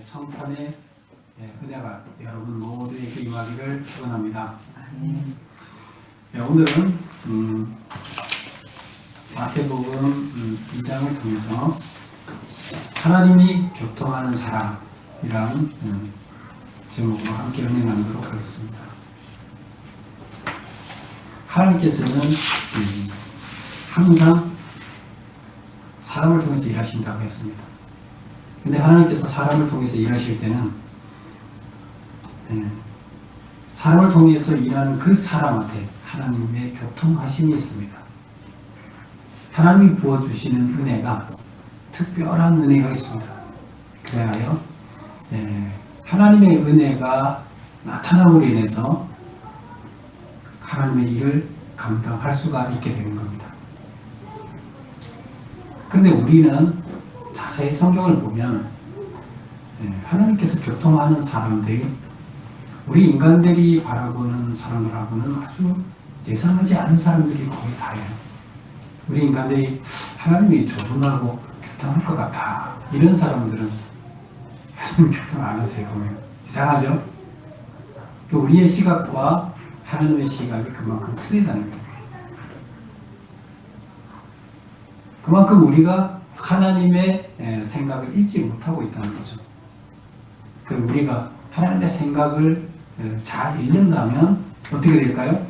성탄의 은혜가 여러분 모두에게 임하기를 축원합니다. 오늘은 마태복음 2장을 통해서 하나님이 교통하는 사람이라는 제목으로 함께 은혜 나누도록 하겠습니다. 하나님께서는 항상 사람을 통해서 일하신다고 했습니다. 근데 하나님께서 사람을 통해서 일하실 때는 사람을 통해서 일하는 그 사람한테 하나님의 교통하심이 있습니다. 하나님이 부어주시는 은혜가 특별한 은혜가 있습니다. 그래야 하나님의 은혜가 나타남으로 인해서 하나님의 일을 감당할 수가 있게 되는 겁니다. 그런데 우리는 자세히 성경을 보면 하나님께서 교통하는 사람들이 우리 인간들이 바라보는 사람들하고는 아주 예상하지 않은 사람들이 거의 다예요. 우리 인간들이 하나님이 저분하고 교통할 것 같아, 이런 사람들은 하나님 교통 안 하세요. 보면 이상하죠? 우리의 시각과 하나님의 시각이 그만큼 틀리다는 거예요. 그만큼 우리가 하나님의 생각을 읽지 못하고 있다는 거죠. 그럼 우리가 하나님의 생각을 잘 읽는다면 어떻게 될까요?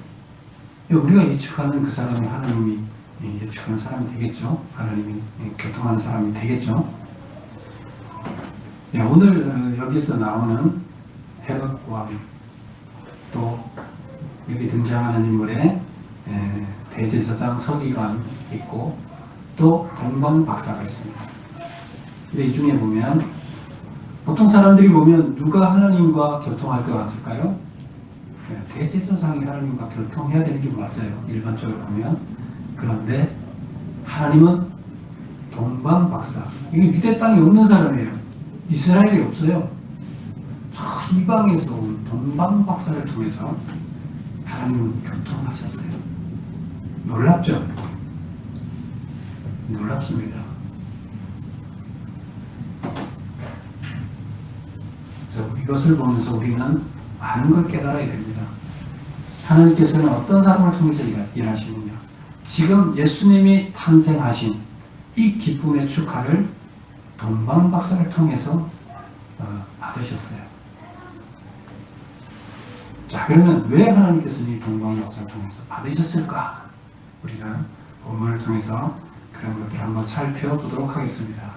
우리가 예측하는 그 사람이 하나님이 예측하는 사람이 되겠죠. 하나님이 교통하는 사람이 되겠죠. 오늘 여기서 나오는 헤롯 왕, 또 여기 등장하는 인물에 대제사장 서기관 있고 또 동방 박사가 있습니다. 근데 이 중에 보면 보통 사람들이 보면 누가 하나님과 교통할 것 같을까요? 대제사장이 하나님과 교통해야 되는 게 맞아요. 일반적으로 보면. 그런데 하나님은 동방 박사. 이게 유대 땅에 없는 사람이에요. 이스라엘이 없어요. 저 이방에서 온 동방 박사를 통해서 하나님은 교통하셨어요. 놀랍죠? 놀랍습니다. 그래서 이것을 보면서 우리는 많은 걸 깨달아야 됩니다. 하나님께서는 어떤 사람을 통해서 일하시느냐. 지금 예수님이 탄생하신 이 기쁨의 축하를 동방 박사를 통해서 받으셨어요. 자, 그러면 왜 하나님께서는 이 동방 박사를 통해서 받으셨을까? 우리가 본문을 통해서 그런 것들을 한번 살펴보도록 하겠습니다.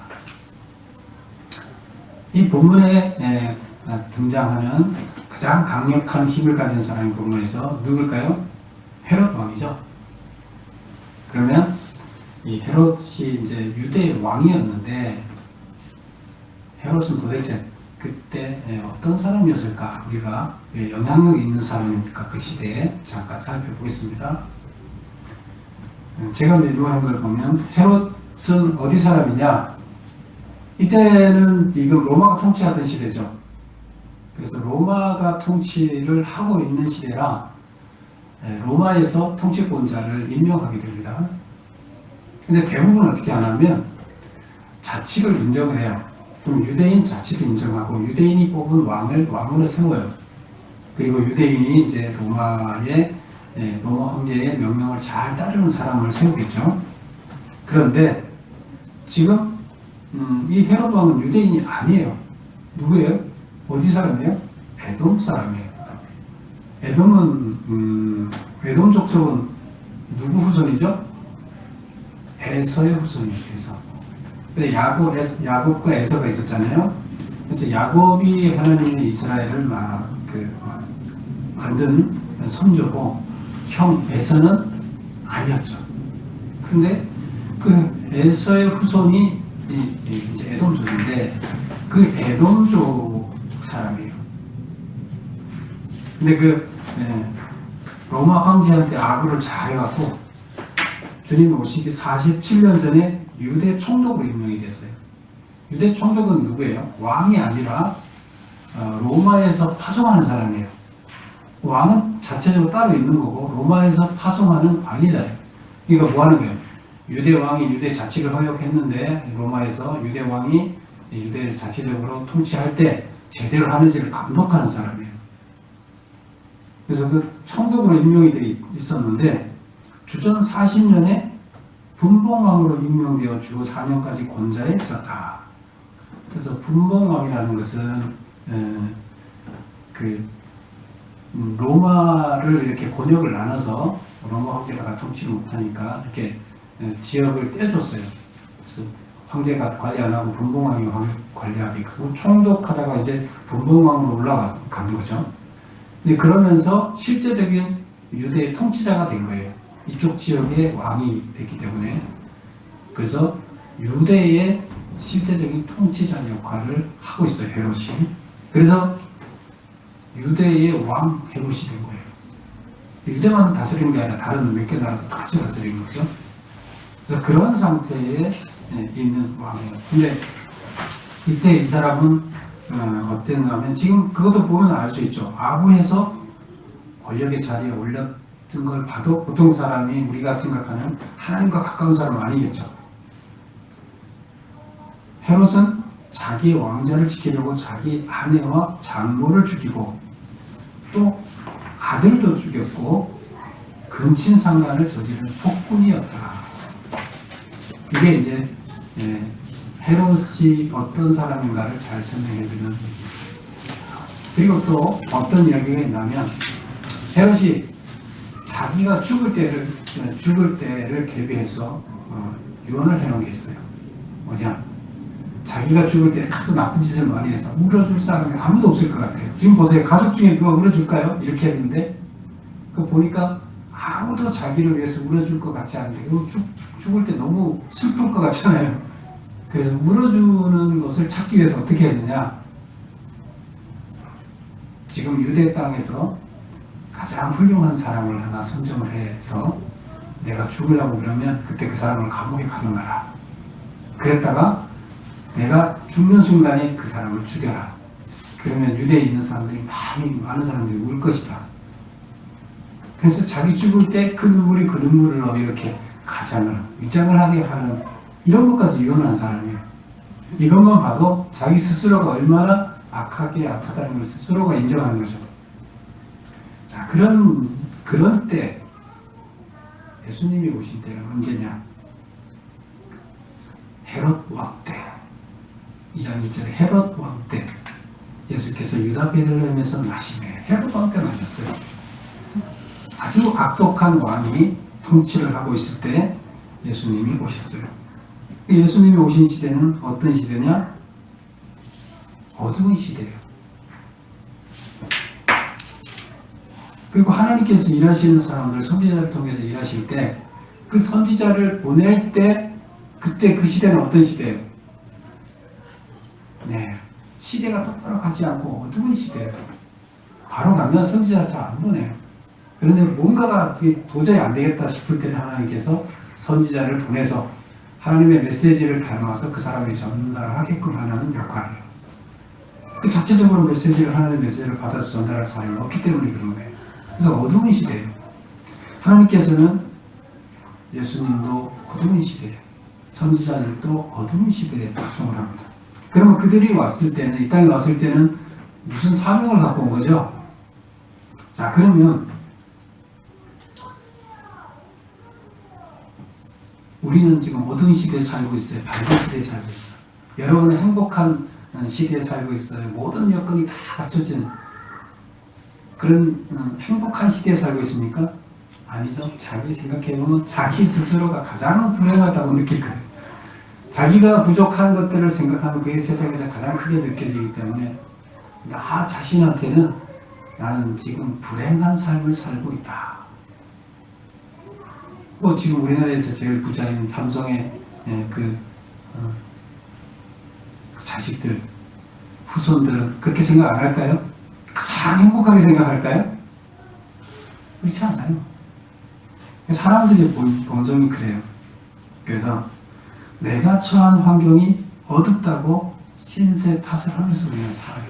이 본문에 등장하는 가장 강력한 힘을 가진 사람이 본문에서 누굴까요? 헤롯 왕이죠. 그러면 이 헤롯이 이제 유대의 왕이었는데 헤롯은 도대체 그때 어떤 사람이었을까? 우리가 왜 영향력이 있는 사람입니까? 그 시대에 잠깐 살펴보겠습니다. 제가 메모한 걸 보면 헤롯은 어디 사람이냐? 이때는 지금 로마가 통치하던 시대죠. 그래서 로마가 통치를 하고 있는 시대라 로마에서 통치권자를 임명하게 됩니다. 근데 대부분 어떻게 하냐면 자치를 인정을 해요. 그럼 유대인 자치를 인정하고 유대인이 뽑은 왕으로 세워요. 그리고 유대인이 이제 로마 황제의 명령을 잘 따르는 사람을 세우겠죠. 그런데 지금 이 헤롯 왕은 유대인이 아니에요. 누구예요? 어디 사람이에요? 에돔 사람이에요. 에돔은 에돔 족속은 누구 후손이죠? 에서의 후손이에요. 에서. 근데 야곱과 에서가 있었잖아요. 그래서 야곱이 하나님의 이스라엘을 만든 선조고 형 에서는 아니었죠. 그런데 그 에서의 후손이 이제 에돔족인데 그 에돔족 사람이에요. 근데 로마 황제한테 아부를 잘해갖고 주님이 오시기 47년 전에 유대 총독으로 임명이 됐어요. 유대 총독은 누구예요? 왕이 아니라 로마에서 파송하는 사람이에요. 왕은 자체적으로 따로 있는 거고 로마에서 파송하는 관리자예요. 이거 뭐 하는 거예요? 유대 왕이 유대 자치를 허용했는데 로마에서 유대 왕이 유대를 자체적으로 통치할 때 제대로 하는지를 감독하는 사람이에요. 그래서 그 총독으로 임명이 돼 있었는데 주전 40년에 분봉왕으로 임명되어 주 4년까지 권좌에 있었다. 그래서 분봉왕이라는 것은 로마를 이렇게 권역을 나눠서 로마 황제가 다 통치를 못하니까 이렇게 지역을 떼줬어요. 그래서 황제가 관리 안 하고 분봉왕이 관리하기, 그거 총독하다가 이제 분봉왕으로 올라간 거죠. 근데 그러면서 실제적인 유대의 통치자가 된 거예요. 이쪽 지역의 왕이 됐기 때문에. 그래서 유대의 실제적인 통치자 역할을 하고 있어요, 헤롯이. 그래서 유대의 왕 헤롯이 된 거예요. 유대만 다스리는 게 아니라 다른 몇 개 나라도 같이 다스리는 거죠. 그래서 그런 상태에 있는 왕이에요. 근데 이때 이 사람은 어땠나 하면, 지금 그것도 보면 알 수 있죠. 아부에서 권력의 자리에 올렸던 걸 봐도 보통 사람이 우리가 생각하는 하나님과 가까운 사람은 아니겠죠. 헤롯은 자기의 왕자를 지키려고 자기 아내와 장모를 죽이고 또 아들도 죽였고 근친상간을 저지른 폭군이었다. 이게 이제 헤롯이 어떤 사람인가를 잘 설명해주는 얘기입니다. 그리고 또 어떤 이야기가 있냐면, 헤롯이 자기가 죽을 때를 대비해서 유언을 해놓은 게 있어요. 뭐냐? 자기가 죽을 때 하도 나쁜 짓을 많이 해서 울어줄 사람이 아무도 없을 것 같아요. 지금 보세요. 가족 중에 누가 울어줄까요? 이렇게 했는데 그 보니까 아무도 자기를 위해서 울어줄 것 같지 않은데 죽을 때 너무 슬플 것 같잖아요. 그래서 울어주는 것을 찾기 위해서 어떻게 했느냐? 지금 유대 땅에서 가장 훌륭한 사람을 하나 선정을 해서 내가 죽으려고 그러면 그때 그 사람을 감옥에 가둬놔라. 그랬다가 내가 죽는 순간에 그 사람을 죽여라. 그러면 유대에 있는 사람들이 많은 사람들이 울 것이다. 그래서 자기 죽을 때 그 눈물을 이렇게 가장을, 위장을 하게 하는 이런 것까지 유언한 사람이에요. 이것만 봐도 자기 스스로가 얼마나 악하게 아프다는 걸 스스로가 인정하는 거죠. 자, 그런 때 예수님이 오신 때는 언제냐? 헤롯 왕 때. 2장 1절에 헤롯 왕 때 예수께서 유다 베들레헴에서 나시매. 헤롯 왕 때 나셨어요. 아주 악독한 왕이 통치를 하고 있을 때 예수님이 오셨어요. 예수님이 오신 시대는 어떤 시대냐? 어두운 시대예요. 그리고 하나님께서 일하시는 사람들, 선지자를 통해서 일하실 때 그 선지자를 보낼 때 그때 그 시대는 어떤 시대예요? 네, 시대가 똑바로 가지 않고 어두운 시대예요. 바로 가면 선지자를 잘 안 보내요. 그런데 뭔가가 도저히 안 되겠다 싶을 때는 하나님께서 선지자를 보내서 하나님의 메시지를 담아서 그 사람이 전달하게끔 하는 역할이에요. 그 자체적으로 하나님의 메시지를 받아서 전달할 사람이 없기 때문에 그런 거예요. 그래서 어두운 시대예요. 하나님께서는 예수님도 어두운 시대예요. 선지자들도 어두운 시대에 파송을 합니다. 그러면 그들이 왔을 때는, 이 땅에 왔을 때는 무슨 사명을 갖고 온 거죠? 자, 그러면 우리는 지금 어두운 시대에 살고 있어요. 밝은 시대에 살고 있어요. 여러분은 행복한 시대에 살고 있어요. 모든 여건이 다 갖춰진 그런 행복한 시대에 살고 있습니까? 아니죠. 자기 생각해보면 자기 스스로가 가장 불행하다고 느낄 거예요. 자기가 부족한 것들을 생각하면 그게 세상에서 가장 크게 느껴지기 때문에 나 자신한테는 나는 지금 불행한 삶을 살고 있다. 지금 우리나라에서 제일 부자인 삼성의 그 자식들, 후손들은 그렇게 생각 안 할까요? 가장 행복하게 생각할까요? 그렇지 않아요. 사람들의 본성이 그래요. 그래서 내가 처한 환경이 어둡다고 신세 탓을 하면서 우리는 살아요.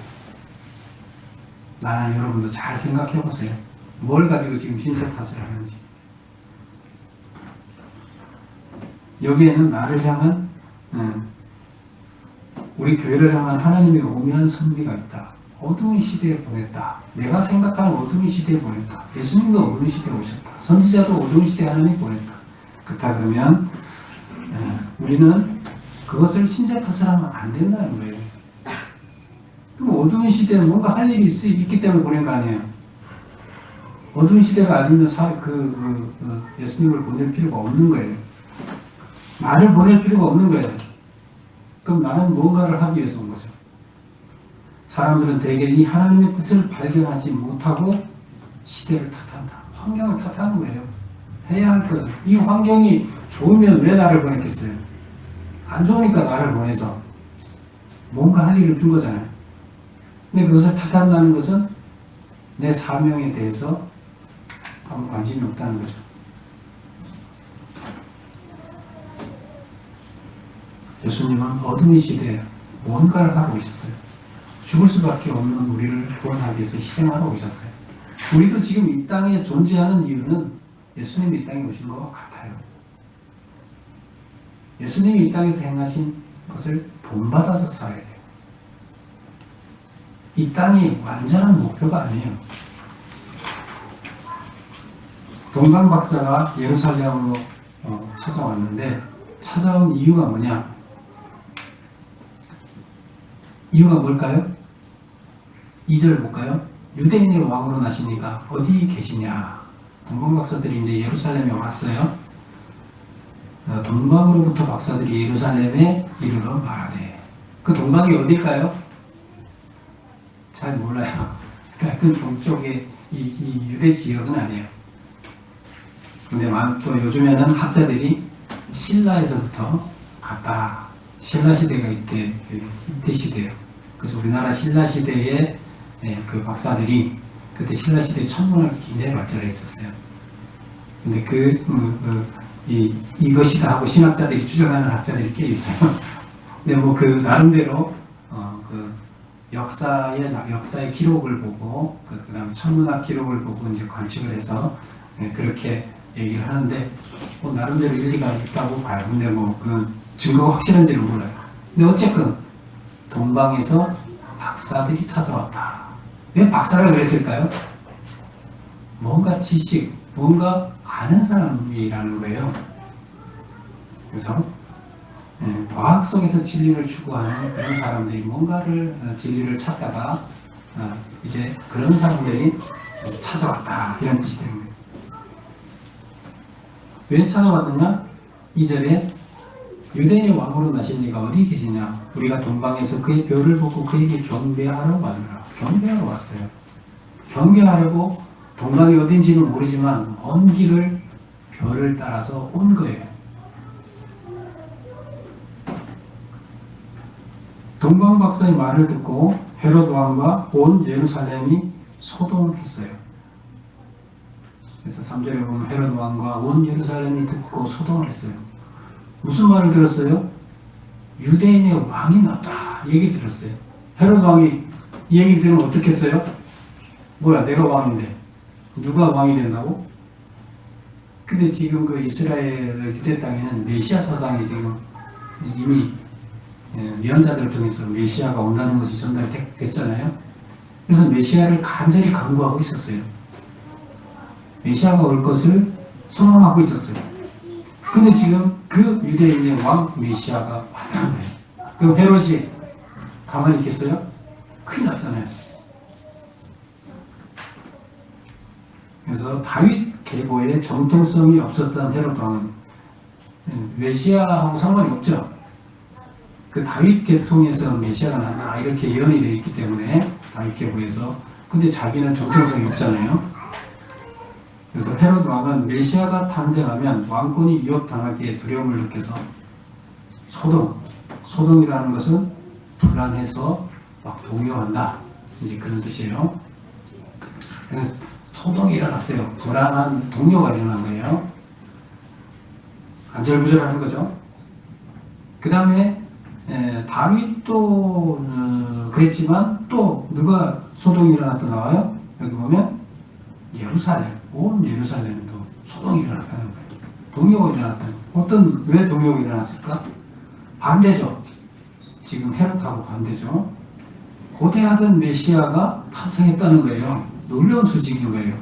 나는 여러분도 잘 생각해 보세요. 뭘 가지고 지금 신세 탓을 하는지. 여기에는 나를 향한 우리 교회를 향한 하나님의 오묘한 섭리가 있다. 어두운 시대에 보냈다. 내가 생각하는 어두운 시대에 보냈다. 예수님도 어두운 시대에 오셨다. 선지자도 어두운 시대에 하나님 보냈다. 그렇다 그러면 우리는 그것을 신세 탓을 하면 안 된다는 거예요. 그럼 어두운 시대에 뭔가 할 일이 있기 때문에 보낸 거 아니에요. 어두운 시대가 아니면 예수님을 보낼 필요가 없는 거예요. 나를 보낼 필요가 없는 거예요. 그럼 나는 뭔가를 하기 위해서 온 거죠. 사람들은 대개 이 하나님의 뜻을 발견하지 못하고 시대를 탓한다. 환경을 탓하는 거예요. 해야 할 것은. 이 환경이 좋으면 왜 나를 보냈겠어요? 안 좋으니까 나를 보내서 뭔가 할 일을 준 거잖아요. 근데 그것을 탓한다는 것은 내 사명에 대해서 아무 관심이 없다는 거죠. 예수님은 어두운 시대에 뭔가를 하러 오셨어요. 죽을 수밖에 없는 우리를 구원하기 위해서 희생하러 오셨어요. 우리도 지금 이 땅에 존재하는 이유는 예수님이 이 땅에 오신 것과 같아요. 예수님이 이 땅에서 행하신 것을 본받아서 살아야 돼요. 이 땅이 완전한 목표가 아니에요. 동방 박사가 예루살렘으로 찾아왔는데 찾아온 이유가 뭐냐? 이유가 뭘까요? 2절 볼까요? 유대인의 왕으로 나시니까 어디 계시냐? 동방 박사들이 이제 예루살렘에 왔어요. 동방으로부터 박사들이 예루살렘에 이르러 말하되, 그 동방이 어딜까요? 잘 몰라요. 하여튼 동쪽에 이 유대 지역은 아니에요. 근데 또 요즘에는 학자들이 신라에서부터 갔다. 신라 시대가 이때 시대예요. 그래서 우리나라 신라 시대의 그 박사들이 그때 신라 시대 천문학이 굉장히 발전해 있었어요. 근데 이것이다 하고 신학자들이 추정하는 학자들이 꽤 있어요. 근데 뭐 그 나름대로 그 역사의 기록을 보고 그다음에 천문학 기록을 보고 이제 관측을 해서 그렇게 얘기를 하는데 나름대로 일리가 있다고 봐요. 근데 뭐 그 증거가 확실한지는 몰라요. 근데 어쨌든 동방에서 박사들이 찾아왔다. 왜 박사라고 그랬을까요? 뭔가 지식, 뭔가 아는 사람이라는 거예요. 그래서 과학 속에서 진리를 추구하는 그런 사람들이 뭔가를 진리를 찾다가 이제 그런 사람들이 찾아왔다 이런 뜻이 되는 거예요. 왜 찾아왔느냐? 2절에 유대인의 왕으로 나신 이가 어디 계시냐? 우리가 동방에서 그의 뼈를 보고 그에게 경배하러 왔느라. 경배하러 왔어요. 경배하려고 동방이 어딘지는 모르지만 먼 길을 별을 따라서 온 거예요. 동방 박사의 말을 듣고 헤롯 왕과 온 예루살렘이 소동했어요. 그래서 3절에 보면 헤롯 왕과 온 예루살렘이 듣고 소동을 했어요. 무슨 말을 들었어요? 유대인의 왕이 났다 얘기 들었어요. 헤롯 왕이 이 얘기 들으면 어떻게 했어요? 뭐야, 내가 왕인데 누가 왕이 된다고? 근데 지금 그 이스라엘 유대 땅에는 메시아 사상이 지금 이미 예언자들을 통해서 메시아가 온다는 것이 전달됐잖아요. 그래서 메시아를 간절히 강구하고 있었어요. 메시아가 올 것을 소망하고 있었어요. 근데 지금 그 유대인의 왕 메시아가 왔다는 거예요. 그럼 헤롯이 가만히 있겠어요? 큰일 났잖아요. 그래서 다윗 계보에 정통성이 없었던 헤롯 왕은 메시아하고 상관이 없죠. 그 다윗 계통에서 메시아가 난다 이렇게 예언이 되어 있기 때문에 다윗 계보에서. 근데 자기는 정통성이 없잖아요. 그래서 헤롯 왕은 메시아가 탄생하면 왕권이 위협당하기에 두려움을 느껴서 소동이라는 것은 불안해서 막 동요한다 이제 그런 뜻이에요. 그래서 소동이 일어났어요. 불안한 동요가 일어난 거예요. 안절부절하는 거죠. 그 다음에 다윗도 그랬지만 또 누가 소동이 일어났다 나와요? 여기 보면 예루살렘, 온 예루살렘도 소동이 일어났다는 거예요. 동요가 일어났다는 거예요. 왜 동요가 일어났을까? 반대죠. 지금 헤롯하고 반대죠. 고대하던 메시아가 탄생했다는 거예요. 놀라운 소식인 거예요.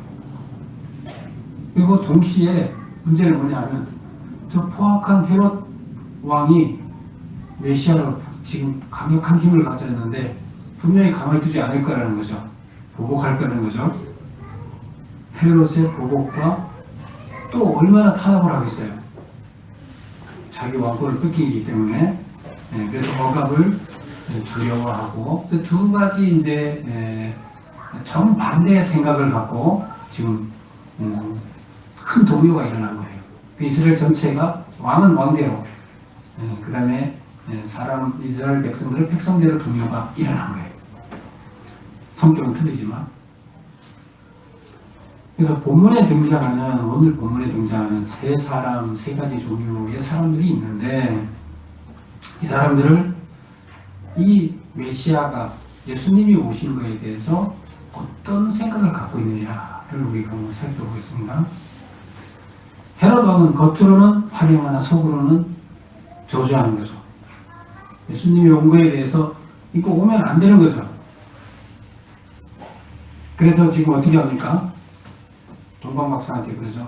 그리고 동시에 문제는 뭐냐면 저 포악한 헤롯 왕이 메시아로 지금 강력한 힘을 가졌는데 분명히 가만히 두지 않을 거라는 거죠. 보복할 거라는 거죠. 헤롯의 보복과 또 얼마나 탄압을 하겠어요. 자기 왕권을 뺏기기 때문에. 그래서 억압을 두려워하고 두 가지 이제 정반대의 생각을 갖고 지금 큰 동요가 일어난 거예요. 이스라엘 전체가 왕은 왕대로, 그 다음에 이스라엘 백성들은 백성대로 동요가 일어난 거예요. 성격은 틀리지만. 그래서 오늘 본문에 등장하는 세 가지 종류의 사람들이 있는데, 이 사람들을 이 메시아가 예수님이 오신 것에 대해서 어떤 생각을 갖고 있느냐를 우리가 한번 살펴보겠습니다. 헤롯 왕은 겉으로는 환영하나 속으로는 저주하는 거죠. 예수님이 온 것에 대해서 이거 오면 안 되는 거죠. 그래서 지금 어떻게 합니까? 동방 박사한테 그러죠.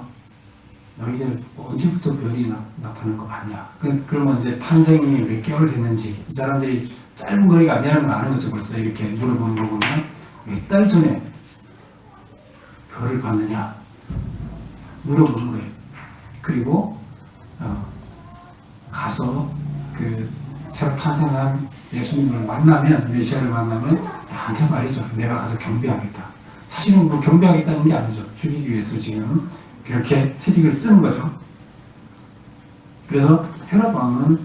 너희들 언제부터 별이 나타난 거 봤냐? 그러면 이제 탄생이 몇 개월 됐는지, 이 사람들이 짧은 거리가 아니라는 거 아는 거죠. 벌써 이렇게 물어보는 거 보면 몇 달 전에 별을 봤느냐 물어보는 거예요. 그리고 가서 그 새로 탄생한 예수님을 만나면, 메시아를 만나면 나한테 말이죠. 내가 가서 경배하겠다. 사실은 뭐 경배하겠다는 게 아니죠. 죽이기 위해서 지금 이렇게 트릭을 쓰는 거죠. 그래서 헤롯 왕은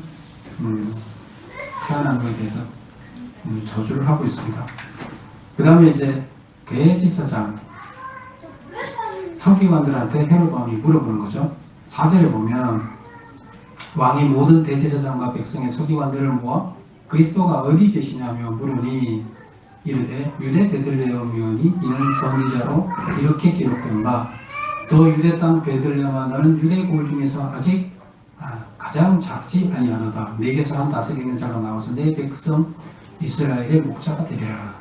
태어난 것에 대해서 저주를 하고 있습니다. 그 다음에 이제 대제사장 서기관들한테 헤롯 왕이 물어보는 거죠. 4절에 보면 왕이 모든 대제사장과 백성의 서기관들을 모아 그리스도가 어디 계시냐며 물으니 이르되 유대 베들레헴이오니 이는 선지자로 이렇게 기록된 바 또 유대 땅 베들레헴아 너는 유대 고을 중에서 아직 가장 작지 아니하노다. 내게서 한 다스리는 자가 나와서 내 백성 이스라엘의 목자가 되리라.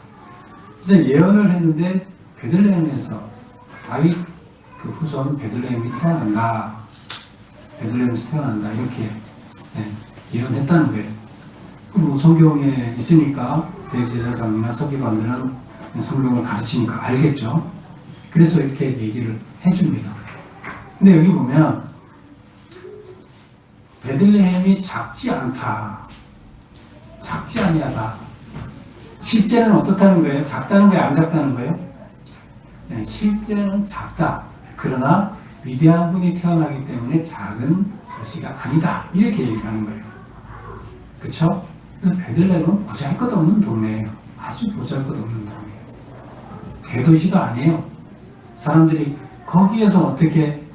그래서 예언을 했는데 베들레헴에서 다윗 그 후손 베들레헴이 태어난다. 베들레헴에서 태어난다. 이렇게 예언했다는 거예요. 뭐 성경에 있으니까 대제사장이나 서기관들은 성경을 가르치니까 알겠죠. 그래서 이렇게 얘기를 해줍니다. 근데 여기 보면 베들레헴이 작지 않다, 작지 아니하다. 실제는 어떻다는 거예요? 작다는 거예요? 안 작다는 거예요? 네, 실제는 작다. 그러나 위대한 분이 태어나기 때문에 작은 도시가 아니다. 이렇게 얘기하는 거예요. 그렇죠? 그래서 베들레헴은 보잘것없는 동네예요. 아주 보잘것없는 동네예요. 대도시가 아니에요. 사람들이 거기에서 어떻게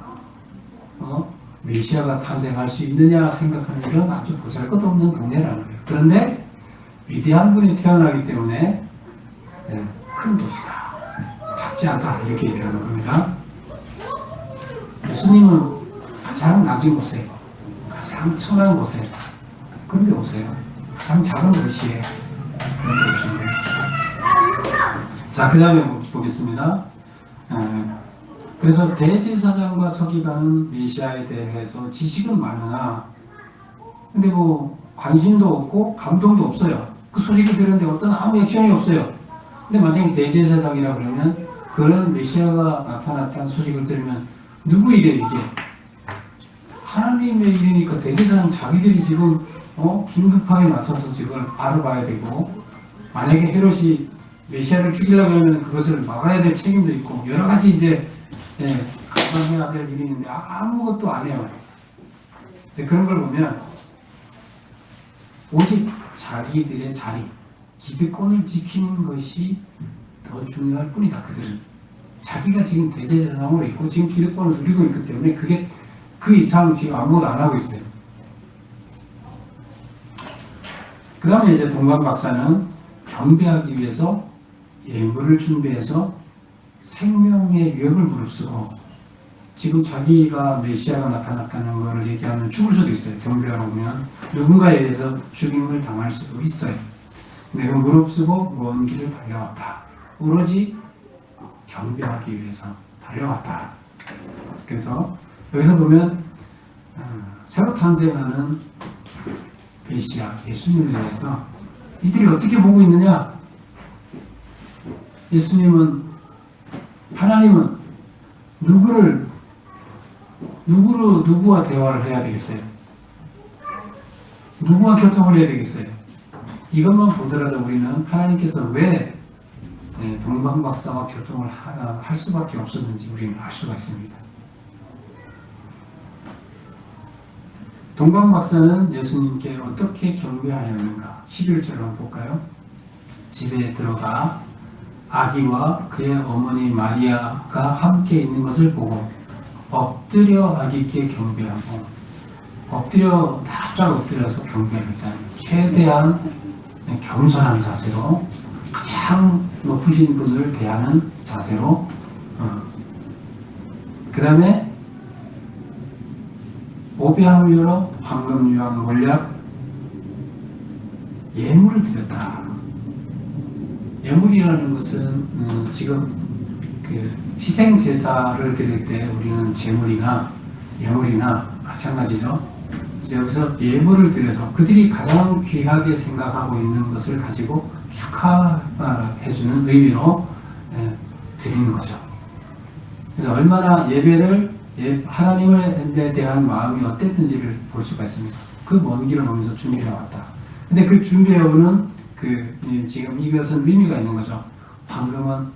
메시아가 탄생할 수 있느냐 생각하는 건 아주 보잘것없는 동네라는 거예요. 그런데 위대한 분이 태어나기 때문에 큰 도시다, 작지 않다, 이렇게 얘기하는 겁니다. 예수님은 가장 낮은 곳에, 가장 천한 곳에, 그런데 오세요. 가장 작은 도시에 그렇게 오신 거예요. 자, 그 다음에 보겠습니다. 그래서 대제사장과 서기관은 메시아에 대해서 지식은 많으나 근데 뭐 관심도 없고 감동도 없어요. 그 소식을 들었는데 어떤 아무 액션이 없어요. 근데 만약에 대제사장이라 그러면 그런 메시아가 나타났다는 소식을 들으면 누구 일이에요 이게? 하나님의 일이니까 대제사장 자기들이 지금 긴급하게 나서서 지금 알아봐야 되고, 만약에 헤롯이 메시아를 죽이려고 하면 그것을 막아야 될 책임도 있고 여러 가지 이제 감당해야 될 일이 있는데 아무것도 안 해요. 이제 그런 걸 보면 오직 자기들의 자리, 기득권을 지키는 것이 더 중요할 뿐이다. 그들은 자기가 지금 대제사장으로 있고 지금 기득권을 누리고 있기 때문에 그게 그 이상 지금 아무것도 안 하고 있어요. 그 다음에 이제 동방 박사는 경배하기 위해서 예물을 준비해서 생명의 위협을 무릅쓰고 지금 자기가 메시아가 나타났다는 것을 얘기하면 죽을 수도 있어요. 경배하러 오면 누군가에 의해서 죽임을 당할 수도 있어요. 내가 무릅쓰고 먼 길을 달려왔다. 오로지 경배하기 위해서 달려왔다. 그래서 여기서 보면 새로 탄생하는 메시아 예수님에 대해서 이들이 어떻게 보고 있느냐? 하나님은 누구와 대화를 해야 되겠어요? 누구와 교통을 해야 되겠어요? 이것만 보더라도 우리는 하나님께서 왜 동방박사와 교통을 할 수밖에 없었는지 우리는 알 수가 있습니다. 동방박사는 예수님께 어떻게 경배하였는가? 11절을 한번 볼까요? 집에 들어가 아기와 그의 어머니 마리아가 함께 있는 것을 보고 엎드려 아기께 경배하고, 납작 엎드려서 경배하겠다는 최대한 겸손한 자세로, 가장 높으신 분을 대하는 자세로, 그 다음에 오병을 열어 황금 유황 몰약 예물을 드렸다. 예물이라는 것은 지금 그 희생 제사를 드릴 때 우리는 제물이나 예물이나 마찬가지죠. 여기서 예물을 드려서 그들이 가장 귀하게 생각하고 있는 것을 가지고 축하해주는 의미로 드리는 거죠. 그래서 얼마나 예배를 하나님에 대한 마음이 어땠는지를 볼 수가 있습니다. 그 먼 길을 오면서 준비해 왔다. 근데 그 준비해 오는 지금 이것은 의미가 있는 거죠. 황금은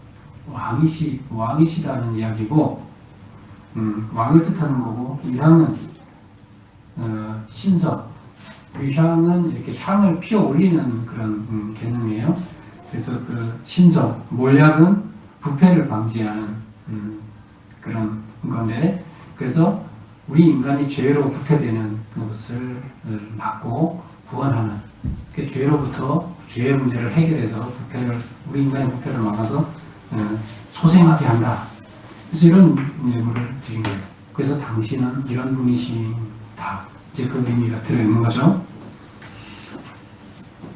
왕이시다는 이야기고, 왕을 뜻하는 거고, 유향은 신석, 유향은 이렇게 향을 피워 올리는 그런 개념이에요. 그래서 그 신석, 몰약은 부패를 방지하는 그런 건데, 그래서 우리 인간이 죄로 부패되는 것을 막고 구원하는, 그 죄로부터 죄의 문제를 해결해서 우리 인간의 부패를 막아서 소생하게 한다. 그래서 이런 예물을 드린 거예요. 그래서 당신은 이런 분이시다. 이제 그 의미가 들어있는 거죠.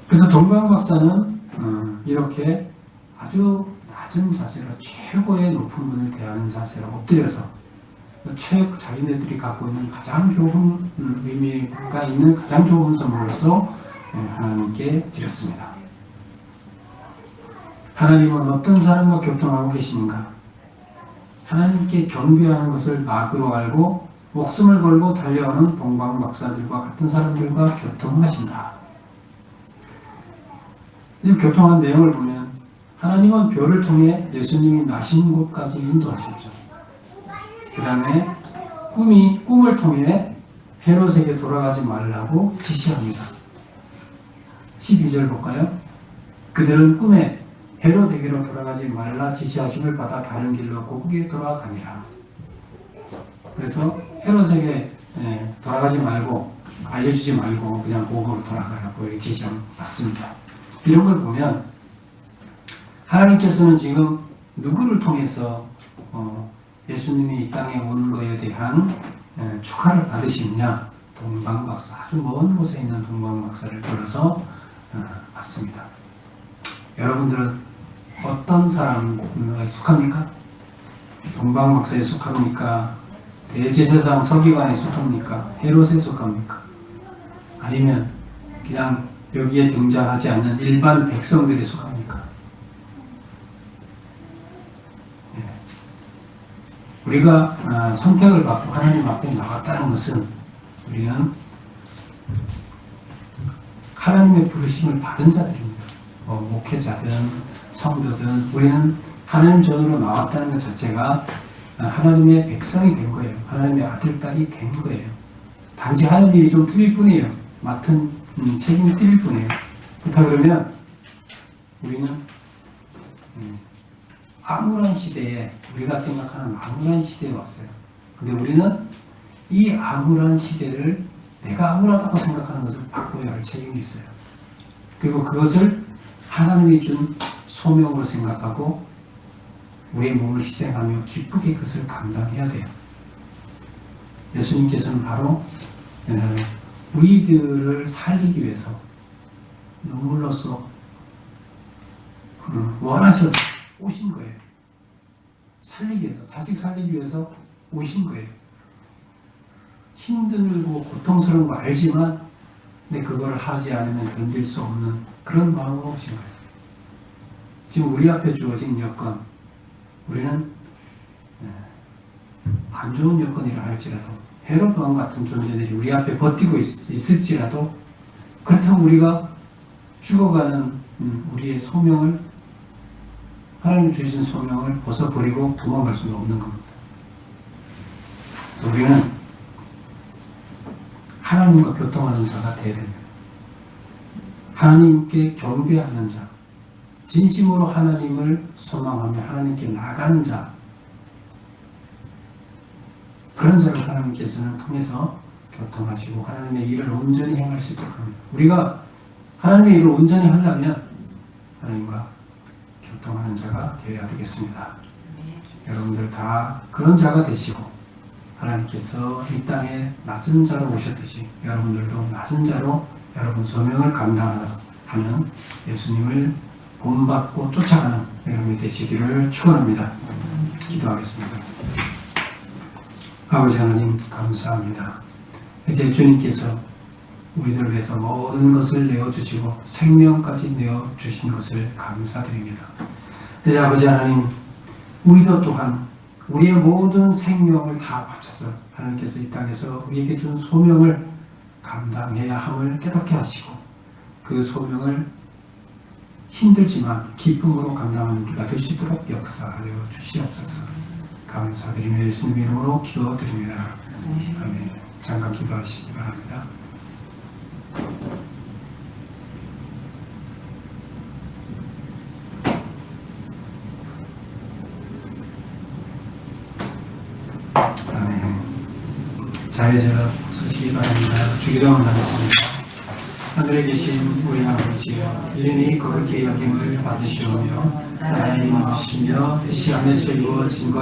그래서 동방박사는 이렇게 아주 낮은 자세로 최고의 높은 분을 대하는 자세로 엎드려서 자기네들이 갖고 있는 가장 좋은 의미가 있는 가장 좋은 선물로서 하나님께 드렸습니다. 하나님은 어떤 사람과 교통하고 계시는가? 하나님께 경배하는 것을 막으로 알고 목숨을 걸고 달려오는 동방박사들과 같은 사람들과 교통하신다. 지금 교통한 내용을 보면 하나님은 별을 통해 예수님이 나신 곳까지 인도하셨죠. 그 다음에 꿈을 통해 헤롯에게 돌아가지 말라고 지시합니다. 12절 볼까요? 그들은 꿈에 헤롯에게로 돌아가지 말라 지시하심을 받아 다른 길로 고국에 돌아가니라. 그래서 헤롯에게 돌아가지 말고, 알려주지 말고 그냥 고국으로 돌아가라고 지시를 받습니다. 이런 걸 보면 하나님께서는 지금 누구를 통해서 예수님이 이 땅에 온 것에 대한 축하를 받으시느냐? 동방박사, 아주 먼 곳에 있는 동방박사를 불러서 받습니다. 여러분들은 어떤 사람에 속합니까? 동방박사에 속합니까? 대제사장 서기관에 속합니까? 헤롯에 속합니까? 아니면 그냥 여기에 등장하지 않는 일반 백성들에 속합니까? 우리가 선택을 받고 하나님 앞에 나왔다는 것은 우리는 하나님의 부르심을 받은 자들입니다. 목회자든 성도든 우리는 하나님 전으로 나왔다는 것 자체가 하나님의 백성이 된 거예요. 하나님의 아들, 딸이 된 거예요. 단지 하는 일이 좀 틀릴 뿐이에요. 맡은 책임이 틀릴 뿐이에요. 그렇다 그러면 우리는 암울한 시대에, 우리가 생각하는 암울한 시대에 왔어요. 근데 우리는 이 암울한 시대를 내가 암울하다고 생각하는 것을 바꿔야 할 책임이 있어요. 그리고 그것을 하나님이 준 소명으로 생각하고 우리의 몸을 희생하며 기쁘게 그것을 감당해야 돼요. 예수님께서는 바로 우리들을 살리기 위해서 눈물로써 원하셔서 오신 거예요. 살리기 위해서, 자식 살리기 위해서 오신 거예요. 힘들고 고통스러운 거 알지만 근데 그걸 하지 않으면 견딜 수 없는 그런 마음으로 오신 거예요. 지금 우리 앞에 주어진 여건, 우리는 안 좋은 여건이라 할지라도 헤롯 왕 같은 존재들이 우리 앞에 버티고 있을지라도 그렇다고 우리가 죽어가는 우리의 소명을, 하나님 주신 소명을 벗어버리고 도망갈 수는 없는 겁니다. 우리는 하나님과 교통하는 자가 되어야 됩니다. 하나님께 경배하는 자, 진심으로 하나님을 소망하며 하나님께 나가는 자, 그런 자를 하나님께서는 통해서 교통하시고 하나님의 일을 온전히 행할 수 있도록 합니다. 우리가 하나님의 일을 온전히 하려면 하나님과 교통하는 자가 되어야 되겠습니다. 여러분들 다 그런 자가 되시고 하나님께서 이 땅에 낮은 자로 오셨듯이 여러분들도 낮은 자로 여러분 소명을 감당하는 예수님을 본받고 쫓아가는 여러분이 되시기를 축원합니다. 기도하겠습니다. 아버지 하나님 감사합니다. 이제 주님께서 우리들을 위해서 모든 것을 내어주시고 생명까지 내어주신 것을 감사드립니다. 이제 아버지 하나님, 우리도 또한 우리의 모든 생명을 다 바쳐서 하나님께서 이 땅에서 우리에게 준 소명을 감당해야 함을 깨닫게 하시고 그 소명을 힘들지만 기쁨으로 감당하는 우리가 될 수 있도록 역사하여 주시옵소서. 감사드리며 예수님 이름으로 기도드립니다. 아멘. 잠깐 기도하시기 바랍니다. 자유자라 서시기 바랍니다. 주기도문 하겠습니다. 하늘에 계신 우리 아버지여, 이름이 거룩히 여김을 받으시오며 나의 이름 주시며 뜻이 하늘에서 이루어진 것